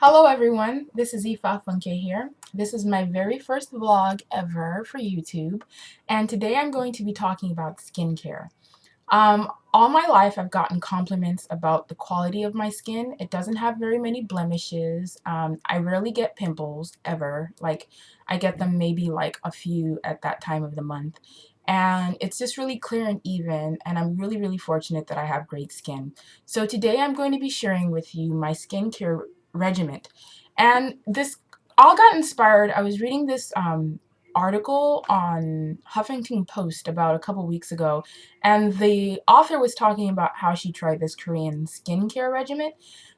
Hello everyone, this is Ifa Funke here. This is my very first vlog ever for YouTube, and today I'm going to be talking about skincare. All my life I've gotten compliments about the quality of my skin. It doesn't have very many blemishes. I rarely get pimples ever. Like I get them maybe like a few at that time of the month. And it's just really clear and even, and I'm really fortunate that I have great skin. So today I'm going to be sharing with you my skincare regimen. And this all got inspired. I was reading this article on Huffington Post about a couple weeks ago, and the author was talking about how she tried this Korean skincare regimen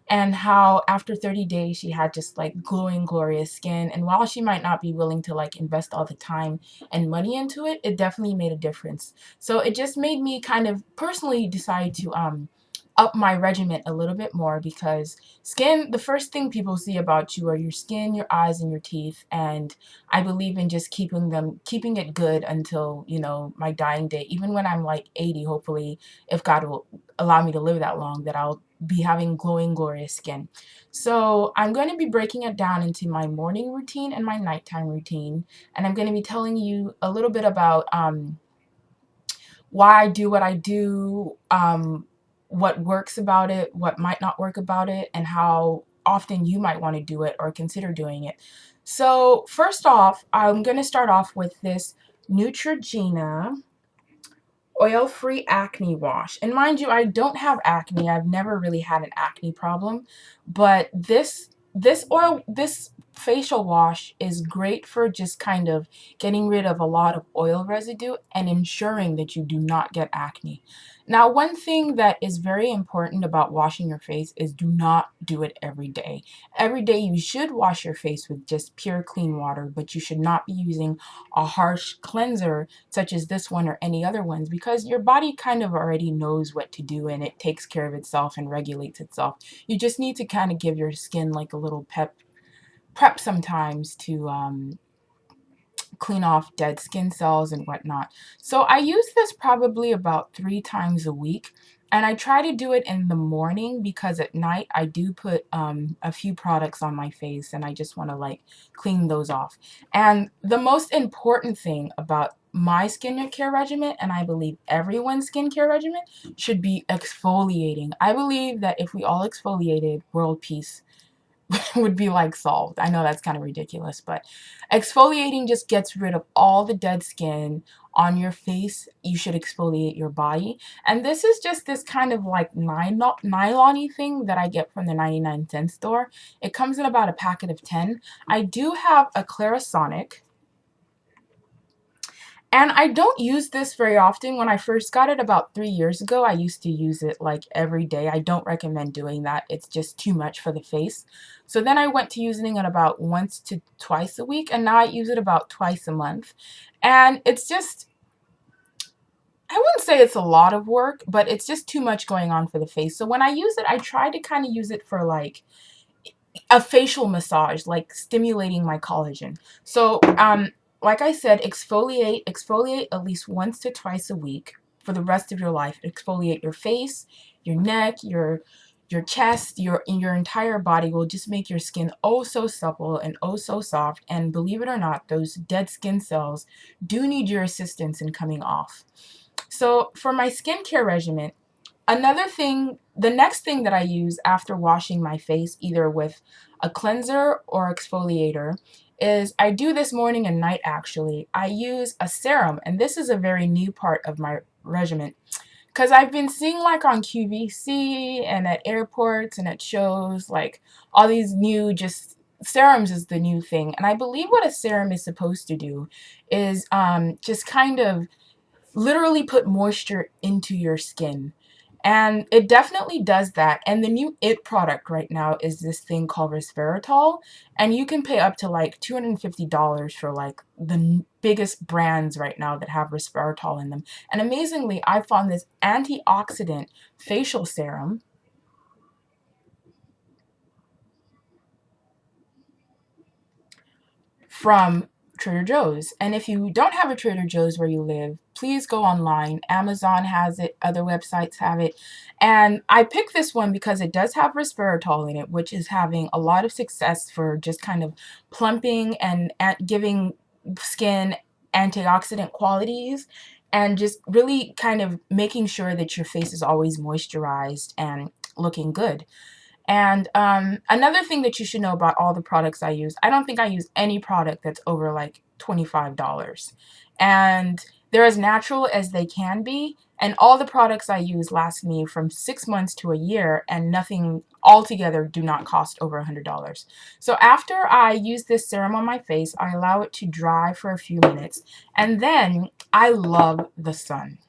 and how after 30 days she had just like glowing, glorious skin. And while she might not be willing to like invest all the time and money into it, it definitely made a difference. So it just made me kind of personally decide to up my regimen a little bit more because skin, the first thing people see about you are your skin, your eyes, and your teeth. And I believe in just keeping it good until, my dying day. Even when I'm like 80, hopefully, if God will allow me to live that long, that I'll be having glowing, glorious skin. So I'm going to be breaking it down into my morning routine and my nighttime routine. And I'm going to be telling you a little bit about why I do what I do, what works about it, what might not work about it, and how often you might want to do it or consider doing it. So first off, I'm going to start off with this Neutrogena oil-free acne wash. And mind you, I don't have acne. I've never really had an acne problem, but this facial wash is great for just kind of getting rid of a lot of oil residue and ensuring that you do not get acne. Now, one thing that is very important about washing your face is do not do it every day. Every day you should wash your face with just pure clean water, but you should not be using a harsh cleanser such as this one or any other ones, because your body kind of already knows what to do and it takes care of itself and regulates itself. You just need to kind of give your skin like a little prep sometimes to clean off dead skin cells and whatnot. So I use this probably about 3 times a week. And I try to do it in the morning because at night I do put a few products on my face and I just want to like clean those off. And the most important thing about my skincare regimen, and I believe everyone's skincare regimen, should be exfoliating. I believe that if we all exfoliated, world peace would be like solved. I know that's kind of ridiculous, but exfoliating just gets rid of all the dead skin on your face. You should exfoliate your body. And this is just this kind of like nylon-y thing that I get from the 99-cent store. It comes in about a packet of 10. I do have a Clarisonic, and I don't use this very often. When I first got it about 3 years ago, I used to use it like every day. I don't recommend doing that. It's just too much for the face. So then I went to using it about once to twice a week, and now I use it about twice a month. And it's just, I wouldn't say it's a lot of work, but it's just too much going on for the face. So when I use it, I try to kind of use it for like a facial massage, like stimulating my collagen. So, like I said, exfoliate at least once to twice a week for the rest of your life. Exfoliate your face, your neck, your chest, your entire body will just make your skin oh so supple and oh so soft. And believe it or not, those dead skin cells do need your assistance in coming off. So for my skincare regimen, the next thing that I use after washing my face, either with a cleanser or exfoliator, is I do this morning and night actually. I use a serum, and this is a very new part of my regimen because I've been seeing like on QVC and at airports and at shows, like all these new just serums is the new thing. And I believe what a serum is supposed to do is just kind of literally put moisture into your skin. And it definitely does that. And the new it product right now is this thing called resveratrol. And you can pay up to like $250 for like the biggest brands right now that have resveratrol in them. And amazingly, I found this antioxidant facial serum from Trader Joe's. And if you don't have a Trader Joe's where you live, please go online. Amazon has it, other websites have it. And I picked this one because it does have resveratrol in it, which is having a lot of success for just kind of plumping and giving skin antioxidant qualities, and just really kind of making sure that your face is always moisturized and looking good. And another thing that you should know about all the products I use, I don't think I use any product that's over like $25. And they're as natural as they can be. And all the products I use last me from 6 months to a year, and nothing altogether do not cost over $100. So after I use this serum on my face, I allow it to dry for a few minutes. And then I love the sun.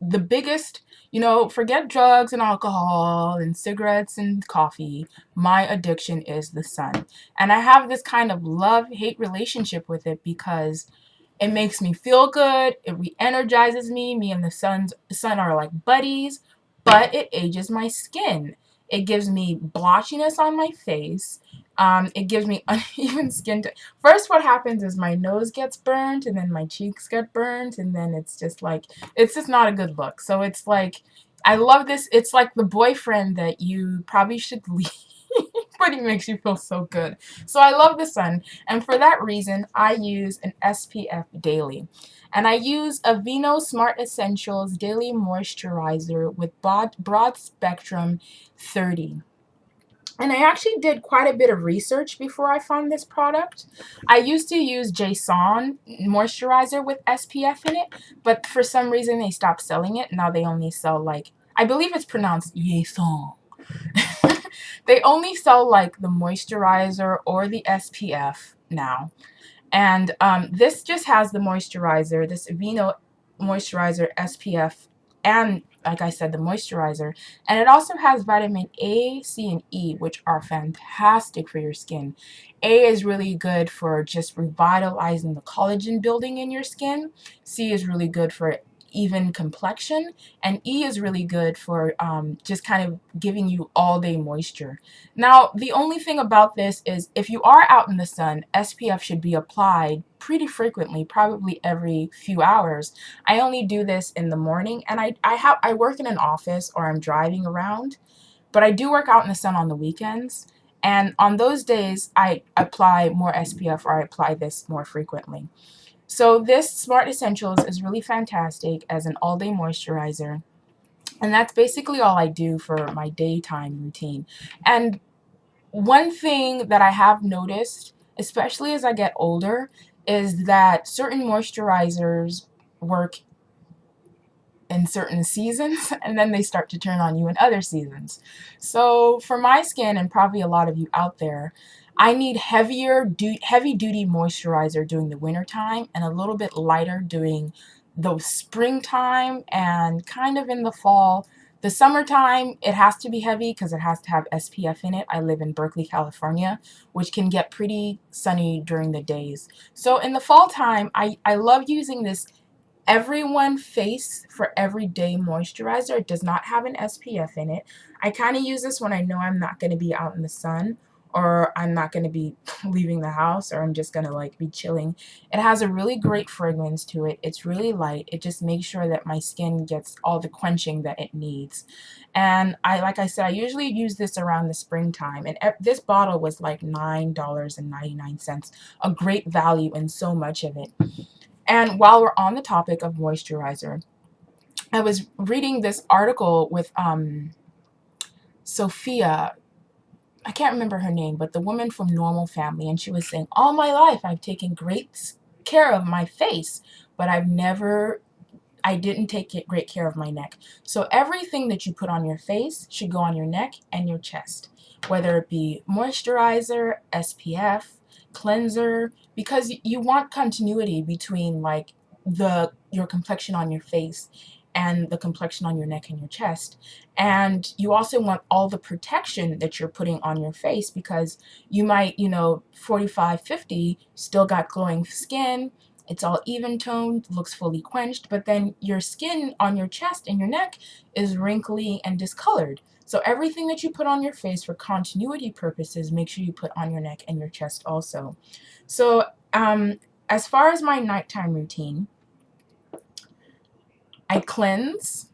The biggest, forget drugs and alcohol and cigarettes and coffee. My addiction is the sun. And I have this kind of love-hate relationship with it because it makes me feel good. It re-energizes me. Me and the sun are like buddies, but it ages my skin. It gives me blotchiness on my face. It gives me uneven skin. First, what happens is my nose gets burnt, and then my cheeks get burnt, and then it's just not a good look. So it's like, I love this. It's like the boyfriend that you probably should leave, but he makes you feel so good. So I love the sun. And for that reason, I use an SPF daily. And I use Aveeno Smart Essentials Daily Moisturizer with broad spectrum 30. And I actually did quite a bit of research before I found this product. I used to use Jason moisturizer with SPF in it, but for some reason they stopped selling it. Now they only sell I believe it's pronounced Jason. They only sell like the moisturizer or the SPF now. And this just has the moisturizer, this Aveeno moisturizer SPF, and like I said, the moisturizer. And it also has vitamin A, C, and E, which are fantastic for your skin. A is really good for just revitalizing the collagen building in your skin. C is really good for even complexion, and E is really good for just kind of giving you all day moisture. Now, the only thing about this is if you are out in the sun, SPF should be applied pretty frequently, probably every few hours. I only do this in the morning, and I work in an office or I'm driving around, but I do work out in the sun on the weekends. And on those days, I apply more SPF, or I apply this more frequently. So this Smart Essentials is really fantastic as an all-day moisturizer. And that's basically all I do for my daytime routine. And one thing that I have noticed, especially as I get older, is that certain moisturizers work in certain seasons, and then they start to turn on you in other seasons. So for my skin, and probably a lot of you out there, I need heavy duty moisturizer during the winter time, and a little bit lighter during the springtime and kind of in the fall. The summertime, it has to be heavy because it has to have SPF in it. I live in Berkeley, California, which can get pretty sunny during the days. So in the fall time, I love using this Everyone Face for Everyday Moisturizer. It does not have an SPF in it. I kind of use this when I know I'm not going to be out in the sun, or I'm not going to be leaving the house, or I'm just going to be chilling. It has a really great fragrance to it. It's really light. It just makes sure that my skin gets all the quenching that it needs. And like I said, I usually use this around the springtime. And this bottle was like $9.99. A great value in so much of it. And while we're on the topic of moisturizer, I was reading this article with Sophia. I can't remember her name, but the woman from Normal Family, and she was saying, all my life I've taken great care of my face, but I didn't take great care of my neck. So everything that you put on your face should go on your neck and your chest, whether it be moisturizer, SPF, cleanser, because you want continuity between your complexion on your face and the complexion on your neck and your chest. And you also want all the protection that you're putting on your face, because you might, 45, 50, still got glowing skin. It's all even toned, looks fully quenched, but then your skin on your chest and your neck is wrinkly and discolored. So everything that you put on your face for continuity purposes, make sure you put on your neck and your chest also. So as far as my nighttime routine, I cleanse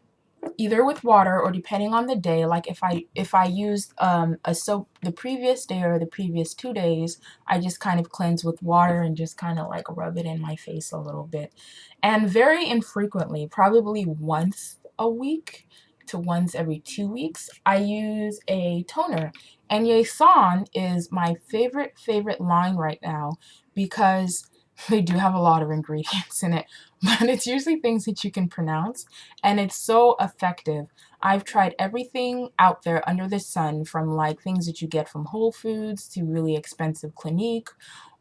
either with water or depending on the day. Like if I used a soap the previous day or the previous 2 days, I just kind of cleanse with water and just kind of like rub it in my face a little bit. And very infrequently, probably once a week to once every 2 weeks, I use a toner. And Yason is my favorite line right now because they do have a lot of ingredients in it, but it's usually things that you can pronounce, and it's so effective. I've tried everything out there under the sun, from like things that you get from Whole Foods to really expensive Clinique,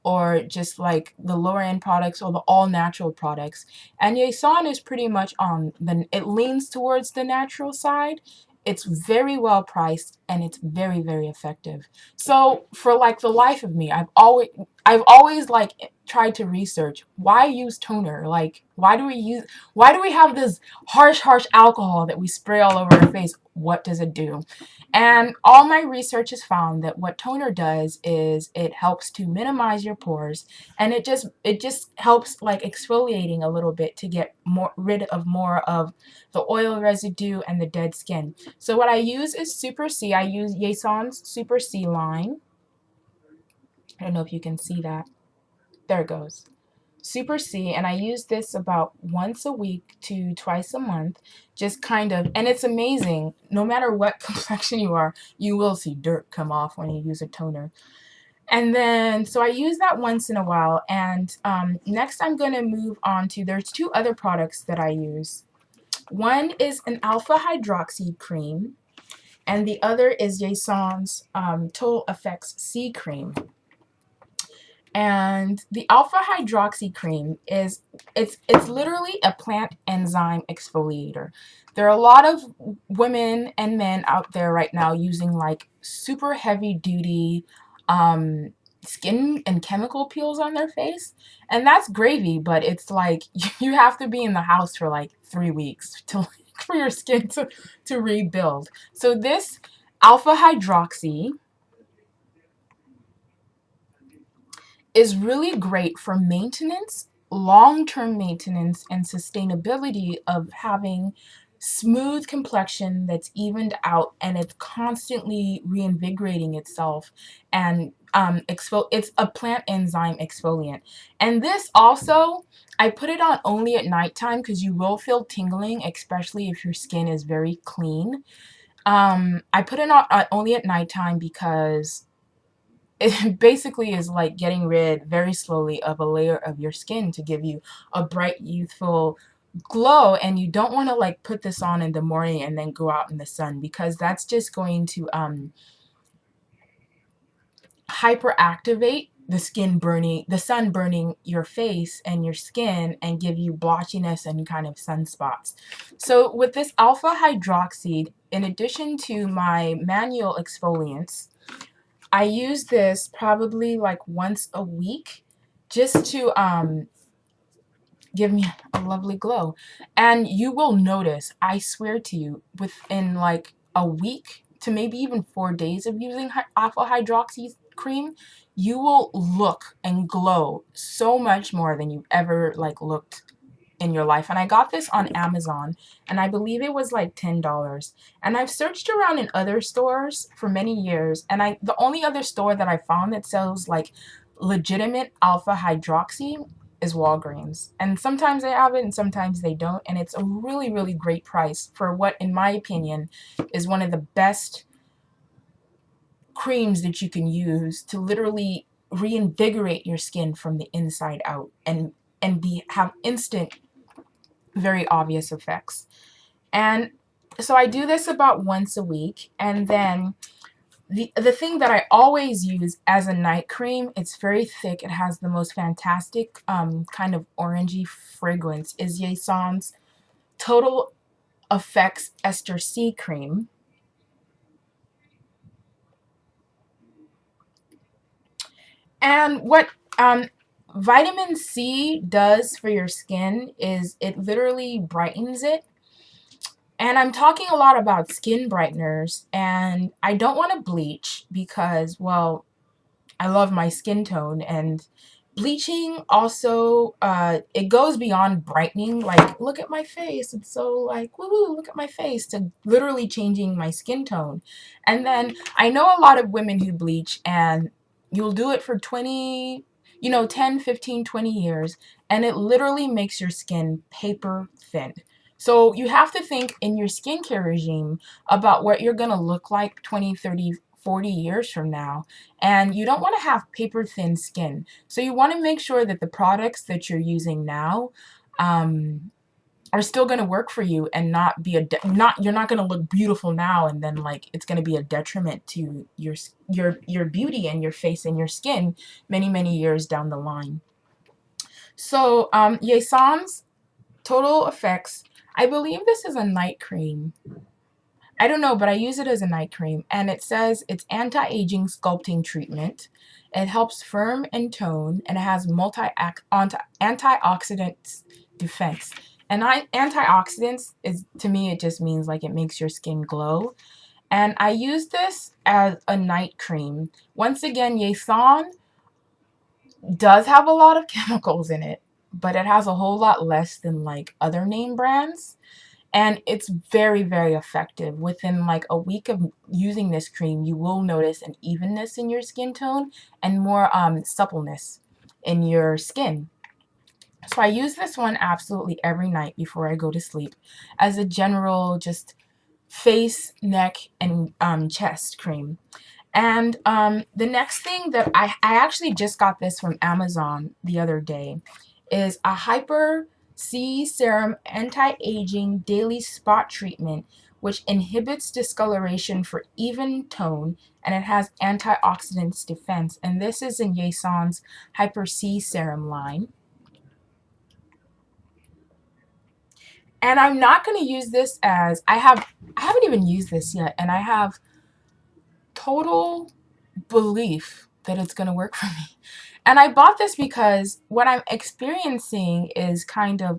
or just like the lower end products or the all natural products. And Yason is pretty much on it leans towards the natural side. It's very well priced and it's very effective. So for like the life of me, I've always like tried to research why use toner. Like why do we have this harsh alcohol that we spray all over our face? What does it do? And all my research has found that what toner does is it helps to minimize your pores, and it just helps like exfoliating a little bit to get rid of more of the oil residue and the dead skin. So what I use is Super C. I use Yason's Super C line. I don't know if you can see that. There it goes. Super C, and I use this about once a week to twice a month, just kind of, and it's amazing. No matter what complexion you are, you will see dirt come off when you use a toner. And then, so I use that once in a while, and next I'm going to move on to, there's two other products that I use. One is an alpha hydroxy cream, and the other is Yason's Total Effects C cream. And the alpha hydroxy cream it's literally a plant enzyme exfoliator. There are a lot of women and men out there right now using like super heavy duty skin and chemical peels on their face, and that's gravy, but it's like you have to be in the house for like 3 weeks to for your skin to rebuild. So this alpha hydroxy is really great for maintenance, long-term maintenance, and sustainability of having smooth complexion that's evened out and it's constantly reinvigorating itself. And it's a plant enzyme exfoliant. And this also, I put it on only at nighttime because you will feel tingling, especially if your skin is very clean. I put it on only at nighttime because it basically is like getting rid very slowly of a layer of your skin to give you a bright, youthful glow. And you don't want to like put this on in the morning and then go out in the sun, because that's just going to hyperactivate the sun burning your face and your skin, and give you blotchiness and kind of sunspots. So with this alpha hydroxy, in addition to my manual exfoliants, I use this probably like once a week just to give me a lovely glow. And you will notice, I swear to you, within like a week to maybe even 4 days of using alpha hydroxy cream, you will look and glow so much more than you've ever like looked in your life. And I got this on Amazon, and I believe it was like $10. And I've searched around in other stores for many years, and the only other store that I found that sells like legitimate alpha hydroxy is Walgreens. And sometimes they have it and sometimes they don't, and it's a really great price for what, in my opinion, is one of the best creams that you can use to literally reinvigorate your skin from the inside out, and have instant, very obvious effects. And so I do this about once a week. And then the thing that I always use as a night cream, it's very thick, it has the most fantastic kind of orangey fragrance, is Yason's Total Effects Ester C cream. And what vitamin C does for your skin is it literally brightens it. And I'm talking a lot about skin brighteners, and I don't want to bleach because, well, I love my skin tone, and Bleaching also, it goes beyond brightening, like, look at my face, it's so like, woohoo, look at my face, to literally changing my skin tone. And then I know a lot of women who bleach, and you'll do it for 20, 10, 15, 20 years, and it literally makes your skin paper thin. So you have to think in your skincare regime about what you're going to look like 20, 30, 40 years from now. And you don't want to have paper thin skin. So you want to make sure that the products that you're using now are still going to work for you, and not be you're not going to look beautiful now and then like it's going to be a detriment to your beauty and your face and your skin many, many years down the line. So Yesan's Total Effects, I believe this is a night cream. I don't know, but I use it as a night cream, and it says it's anti-aging sculpting treatment. It helps firm and tone, and it has antioxidants defense. And antioxidants is, to me, it just means like it makes your skin glow. And I use this as a night cream. Once again, Yesan does have a lot of chemicals in it, but it has a whole lot less than like other name brands. And it's very, very effective. Within like a week of using this cream, you will notice an evenness in your skin tone and more suppleness in your skin. So I use this one absolutely every night before I go to sleep as a general just face, neck, and chest cream. And the next thing that I actually just got this from Amazon the other day is a Hyper C Serum Anti-Aging Daily Spot Treatment, which inhibits discoloration for even tone, and it has antioxidants defense. And this is in Yesan's Hyper C Serum line. And I'm not going to use this as I haven't even used this yet, and I have total belief that it's going to work for me. And I bought this because what I'm experiencing is kind of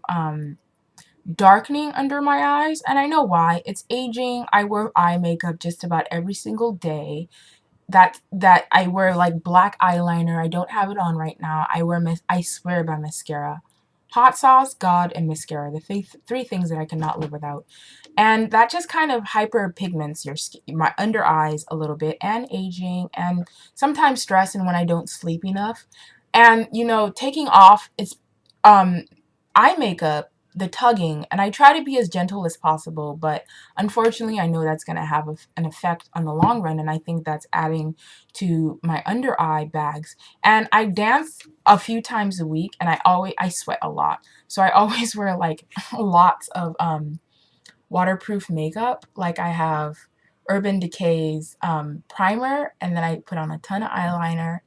darkening under my eyes, and I know why. It's aging. I wear eye makeup just about every single day. That I wear like black eyeliner. I don't have it on right now. I swear by mascara. Hot sauce, God, and mascara. The three things that I cannot live without. And that just kind of hyper pigments your skin, my under eyes a little bit, and aging, and sometimes stress, and when I don't sleep enough. And taking off it's eye makeup, the tugging, and I try to be as gentle as possible, but unfortunately I know that's going to have an effect on the long run, and I think that's adding to my under eye bags. And I dance a few times a week, and I sweat a lot, so I always wear like lots of waterproof makeup. Like I have Urban Decay's primer, and then I put on a ton of eyeliner,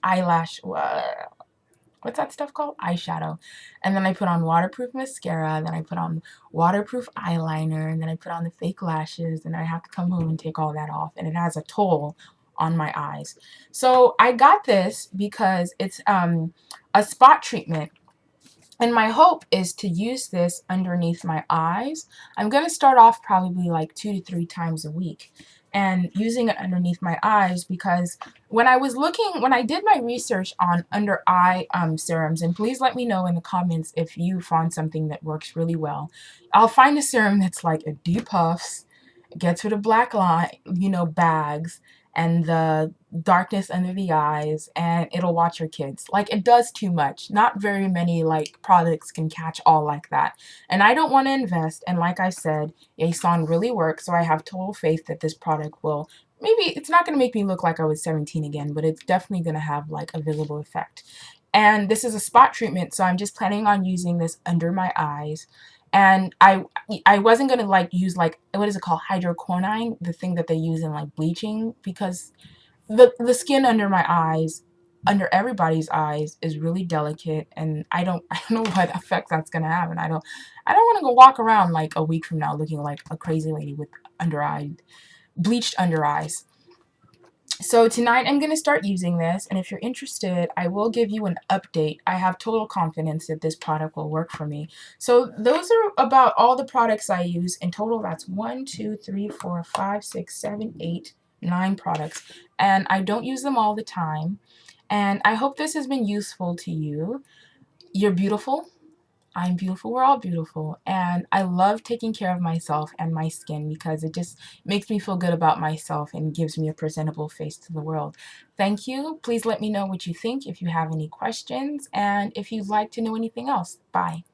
what's that stuff called? Eyeshadow. And then I put on waterproof mascara, and then I put on waterproof eyeliner, and then I put on the fake lashes, and I have to come home and take all that off, and it has a toll on my eyes. So I got this because it's a spot treatment. And my hope is to use this underneath my eyes. I'm going to start off probably like 2 to 3 times a week and using it underneath my eyes, because when I did my research on under eye serums, and please let me know in the comments if you found something that works really well. I'll find a serum that's like it depuffs, gets rid of black line, bags, and the darkness under the eyes, and it'll watch your kids. Like, it does too much. Not very many like products can catch all like that. And I don't want to invest. And like I said, Yesan really works, so I have total faith that this product will, maybe it's not going to make me look like I was 17 again, but it's definitely going to have like a visible effect. And this is a spot treatment, so I'm just planning on using this under my eyes. And I wasn't gonna like use like, what is it called, hydroquinone, the thing that they use in like bleaching, because the skin under my eyes, under everybody's eyes, is really delicate, and I don't know what effect that's gonna have, and I don't want to go walk around like a week from now looking like a crazy lady with bleached under eyes. So tonight I'm going to start using this, and if you're interested, I will give you an update. I have total confidence that this product will work for me. So those are about all the products I use. In total, that's 1, 2, 3, 4, 5, 6, 7, 8, 9 products. And I don't use them all the time. And I hope this has been useful to you. You're beautiful. I'm beautiful. We're all beautiful. And I love taking care of myself and my skin because it just makes me feel good about myself and gives me a presentable face to the world. Thank you. Please let me know what you think if you have any questions and if you'd like to know anything else. Bye.